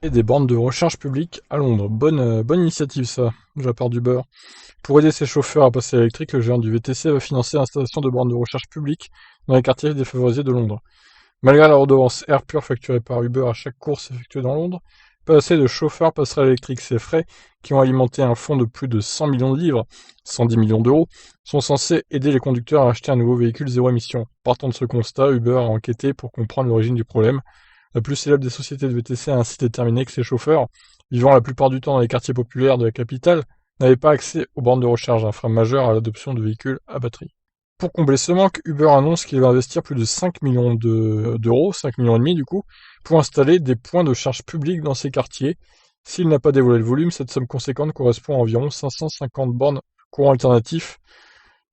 Et des bornes de recharge publiques à Londres. Bonne initiative ça, de la part d'Uber. Pour aider ses chauffeurs à passer à l'électrique, le géant du VTC va financer l'installation de bornes de recharge publiques dans les quartiers défavorisés de Londres. Malgré la redevance air pur facturée par Uber à chaque course effectuée dans Londres, pas assez de chauffeurs passeraient à l'électrique. Ces frais, qui ont alimenté un fonds de plus de 100 millions de livres, 110 millions d'euros, sont censés aider les conducteurs à acheter un nouveau véhicule zéro émission. Partant de ce constat, Uber a enquêté pour comprendre l'origine du problème. La plus célèbre des sociétés de VTC a ainsi déterminé que ses chauffeurs, vivant la plupart du temps dans les quartiers populaires de la capitale, n'avaient pas accès aux bornes de recharge, un frein majeur à l'adoption de véhicules à batterie. Pour combler ce manque, Uber annonce qu'il va investir plus de 5 millions d'euros, 5 millions et demi du coup, pour installer des points de charge publics dans ces quartiers. S'il n'a pas dévoilé le volume, cette somme conséquente correspond à environ 550 bornes courant alternatifs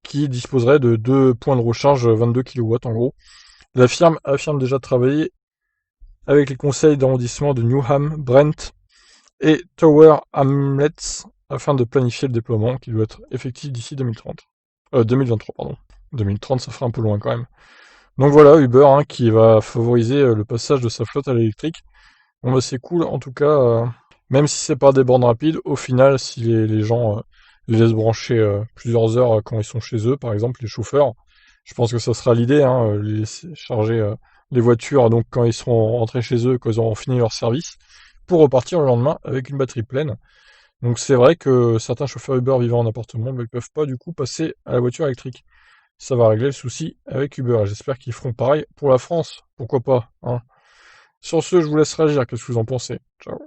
qui disposeraient de deux points de recharge 22 kW en gros. La firme affirme déjà travailler avec les conseils d'arrondissement de Newham, Brent et Tower Hamlets afin de planifier le déploiement qui doit être effectif d'ici 2030. 2023, pardon. 2030, ça fera un peu loin quand même. Donc voilà, Uber qui va favoriser le passage de sa flotte à l'électrique. Bon bah c'est cool, en tout cas, même si c'est pas des bornes rapides, au final, si les gens les laissent brancher plusieurs heures quand ils sont chez eux, par exemple les chauffeurs, je pense que ça sera l'idée, les laisser charger les voitures donc quand ils seront rentrés chez eux, quand ils auront fini leur service, pour repartir le lendemain avec une batterie pleine. Donc c'est vrai que certains chauffeurs Uber vivant en appartement, bah, ils peuvent pas du coup passer à la voiture électrique. Ça va régler le souci avec Uber et j'espère qu'ils feront pareil pour la France. Pourquoi pas, hein. Sur ce, je vous laisse réagir. Qu'est-ce que vous en pensez? Ciao.